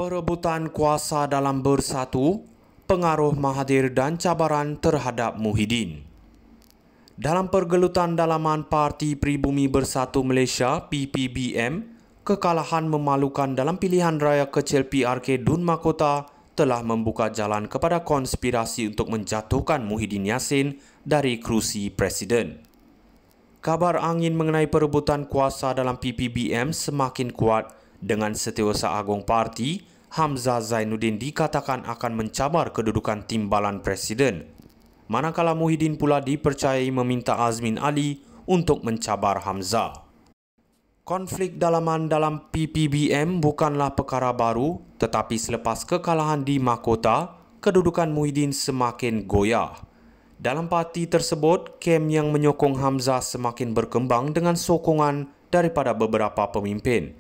Perebutan kuasa dalam Bersatu, pengaruh Mahathir dan cabaran terhadap Muhyiddin. Dalam pergelutan dalaman Parti Pribumi Bersatu Malaysia (PPBM), kekalahan memalukan dalam pilihan raya kecil PRK Dun Mahkota telah membuka jalan kepada konspirasi untuk menjatuhkan Muhyiddin Yassin dari kerusi Presiden. Kabar angin mengenai perebutan kuasa dalam PPBM semakin kuat dengan Setiausaha Agong Parti, Hamzah Zainuddin dikatakan akan mencabar kedudukan timbalan Presiden, manakala Muhyiddin pula dipercayai meminta Azmin Ali untuk mencabar Hamzah. Konflik dalaman dalam PPBM bukanlah perkara baru, tetapi selepas kekalahan di Mahkota, kedudukan Muhyiddin semakin goyah. Dalam parti tersebut, kem yang menyokong Hamzah semakin berkembang dengan sokongan daripada beberapa pemimpin,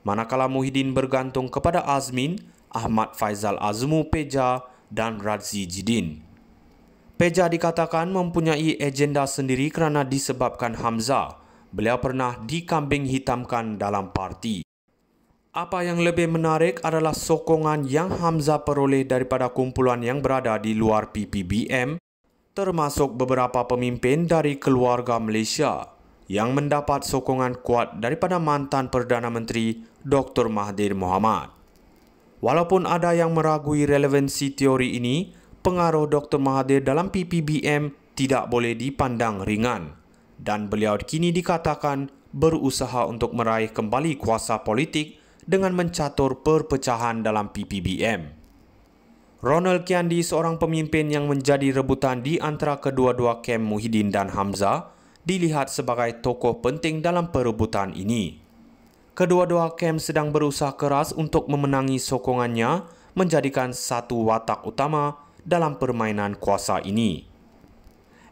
manakala Muhyiddin bergantung kepada Azmin, Ahmad Faizal Azmu Peja dan Radzi Jidin. Peja dikatakan mempunyai agenda sendiri kerana disebabkan Hamzah, beliau pernah dikambing hitamkan dalam parti. Apa yang lebih menarik adalah sokongan yang Hamzah peroleh daripada kumpulan yang berada di luar PPBM, termasuk beberapa pemimpin dari keluarga Malaysia yang mendapat sokongan kuat daripada mantan Perdana Menteri Dr. Mahathir Mohamad. Walaupun ada yang meragui relevansi teori ini, pengaruh Dr. Mahathir dalam PPBM tidak boleh dipandang ringan dan beliau kini dikatakan berusaha untuk meraih kembali kuasa politik dengan mencatur perpecahan dalam PPBM. Ronald Kiandi, seorang pemimpin yang menjadi rebutan di antara kedua-dua kem Muhyiddin dan Hamzah, dilihat sebagai tokoh penting dalam perebutan ini. Kedua-dua kem sedang berusaha keras untuk memenangi sokongannya, menjadikan satu watak utama dalam permainan kuasa ini.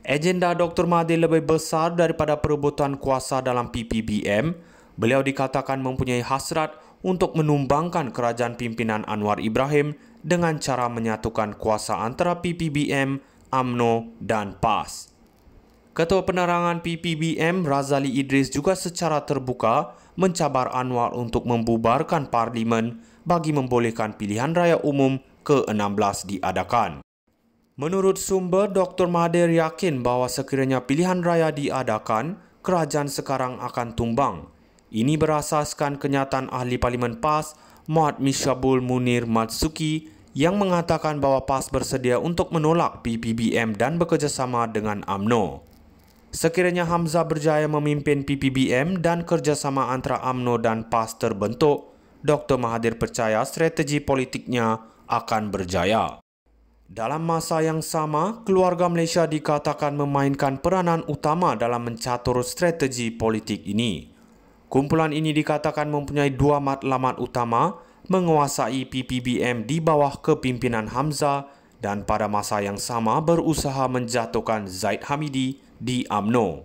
Agenda Dr. Mahathir lebih besar daripada perebutan kuasa dalam PPBM. Beliau dikatakan mempunyai hasrat untuk menumbangkan kerajaan pimpinan Anwar Ibrahim dengan cara menyatukan kuasa antara PPBM, UMNO dan PAS. Ketua Penerangan PPBM Razali Idris juga secara terbuka mencabar Anwar untuk membubarkan Parlimen bagi membolehkan pilihan raya umum ke-16 diadakan. Menurut sumber, Dr. Mahathir yakin bahawa sekiranya pilihan raya diadakan, kerajaan sekarang akan tumbang. Ini berasaskan kenyataan ahli Parlimen PAS, Muhammad Mishabul Munir Matsuki, yang mengatakan bahawa PAS bersedia untuk menolak PPBM dan bekerjasama dengan UMNO. Sekiranya Hamzah berjaya memimpin PPBM dan kerjasama antara UMNO dan PAS terbentuk, Dr. Mahathir percaya strategi politiknya akan berjaya. Dalam masa yang sama, keluarga Malaysia dikatakan memainkan peranan utama dalam mencatur strategi politik ini. Kumpulan ini dikatakan mempunyai dua matlamat utama, menguasai PPBM di bawah kepimpinan Hamzah dan pada masa yang sama berusaha menjatuhkan Zaid Hamidi di UMNO.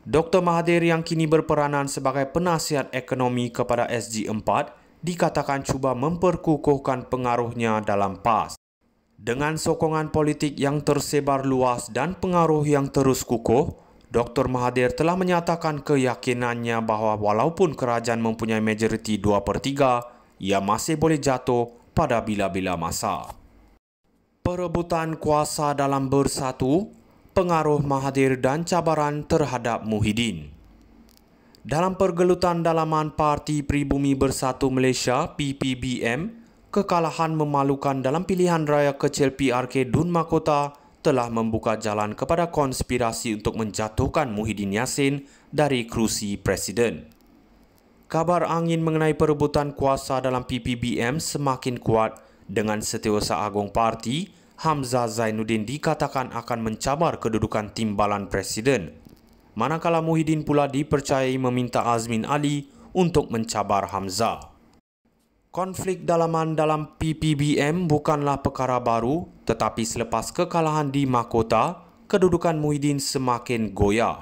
Dr. Mahathir yang kini berperanan sebagai penasihat ekonomi kepada SG4 dikatakan cuba memperkukuhkan pengaruhnya dalam PAS. Dengan sokongan politik yang tersebar luas dan pengaruh yang terus kukuh, Dr. Mahathir telah menyatakan keyakinannya bahawa walaupun kerajaan mempunyai majoriti 2/3, ia masih boleh jatuh pada bila-bila masa. Perebutan kuasa dalam Bersatu, pengaruh Mahathir dan cabaran terhadap Muhyiddin. Dalam pergelutan dalaman Parti Pribumi Bersatu Malaysia (PPBM), kekalahan memalukan dalam pilihan raya kecil PRK Dun Mahkota telah membuka jalan kepada konspirasi untuk menjatuhkan Muhyiddin Yassin dari kerusi Presiden. Kabar angin mengenai perebutan kuasa dalam PPBM semakin kuat dengan Setiausaha Agong Parti, Hamzah Zainuddin dikatakan akan mencabar kedudukan timbalan Presiden, manakala Muhyiddin pula dipercayai meminta Azmin Ali untuk mencabar Hamzah. Konflik dalaman dalam PPBM bukanlah perkara baru, tetapi selepas kekalahan di Mahkota, kedudukan Muhyiddin semakin goyah.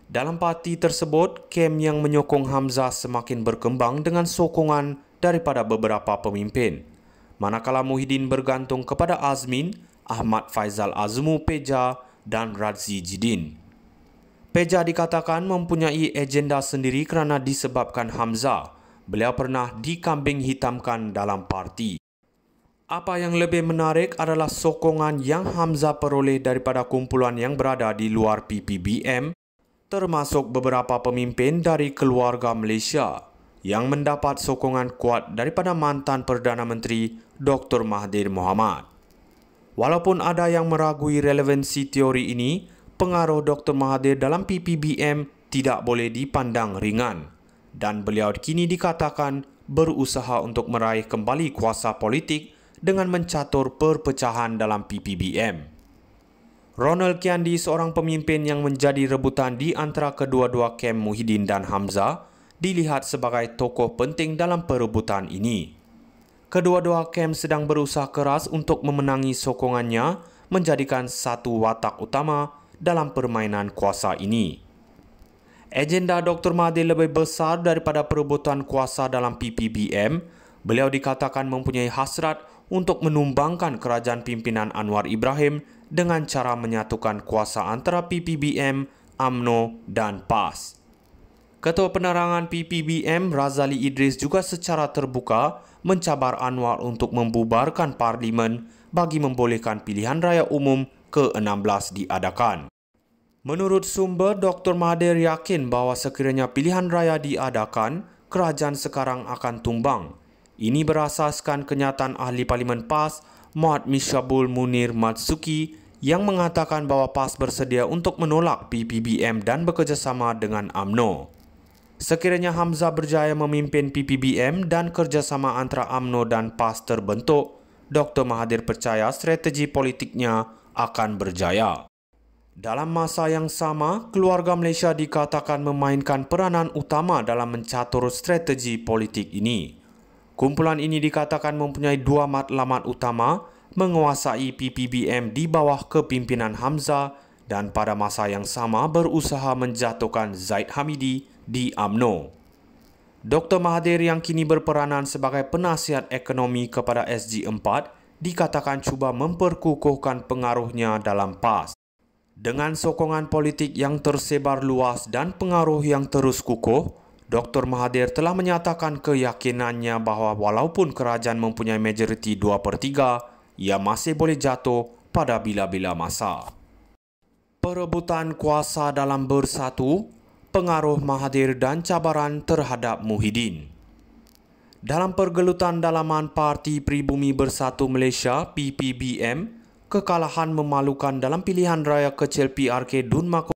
Dalam parti tersebut, kem yang menyokong Hamzah semakin berkembang dengan sokongan daripada beberapa pemimpin, manakala Muhyiddin bergantung kepada Azmin, Ahmad Faizal Azmu Peja dan Radzi Jidin. Peja dikatakan mempunyai agenda sendiri kerana disebabkan Hamzah, beliau pernah dikambing hitamkan dalam parti. Apa yang lebih menarik adalah sokongan yang Hamzah peroleh daripada kumpulan yang berada di luar PPBM, termasuk beberapa pemimpin dari keluarga Malaysia yang mendapat sokongan kuat daripada mantan Perdana Menteri Dr. Mahathir Mohamad. Walaupun ada yang meragui relevansi teori ini, pengaruh Dr. Mahathir dalam PPBM tidak boleh dipandang ringan dan beliau kini dikatakan berusaha untuk meraih kembali kuasa politik dengan mencatur perpecahan dalam PPBM. Ronald Kiandi, seorang pemimpin yang menjadi rebutan di antara kedua-dua kem Muhyiddin dan Hamzah, dilihat sebagai tokoh penting dalam perebutan ini. Kedua-dua kem sedang berusaha keras untuk memenangi sokongannya, menjadikan satu watak utama dalam permainan kuasa ini. Agenda Dr. Mahathir lebih besar daripada perebutan kuasa dalam PPBM. Beliau dikatakan mempunyai hasrat untuk menumbangkan kerajaan pimpinan Anwar Ibrahim dengan cara menyatukan kuasa antara PPBM, UMNO dan PAS. Ketua Penerangan PPBM Razali Idris juga secara terbuka mencabar Anwar untuk membubarkan parlimen bagi membolehkan pilihan raya umum ke-16 diadakan. Menurut sumber, Dr. Mahathir yakin bahawa sekiranya pilihan raya diadakan, kerajaan sekarang akan tumbang. Ini berasaskan kenyataan ahli Parlimen PAS, Muhammad Mishabul Munir Matsuki, yang mengatakan bahawa PAS bersedia untuk menolak PPBM dan bekerjasama dengan UMNO. Sekiranya Hamzah berjaya memimpin PPBM dan kerjasama antara UMNO dan PAS terbentuk, Dr. Mahathir percaya strategi politiknya akan berjaya. Dalam masa yang sama, keluarga Malaysia dikatakan memainkan peranan utama dalam mencatur strategi politik ini. Kumpulan ini dikatakan mempunyai dua matlamat utama, menguasai PPBM di bawah kepimpinan Hamzah dan pada masa yang sama berusaha menjatuhkan Zaid Hamidi di UMNO. Dr. Mahathir yang kini berperanan sebagai penasihat ekonomi kepada SG4 dikatakan cuba memperkukuhkan pengaruhnya dalam PAS. Dengan sokongan politik yang tersebar luas dan pengaruh yang terus kukuh, Dr. Mahathir telah menyatakan keyakinannya bahawa walaupun kerajaan mempunyai majoriti 2/3, ia masih boleh jatuh pada bila-bila masa. Perebutan kuasa dalam Bersatu, pengaruh Mahathir dan cabaran terhadap Muhyiddin. Dalam pergelutan dalaman Parti Pribumi Bersatu Malaysia (PPBM), kekalahan memalukan dalam pilihan raya kecil PRK Dun Makmur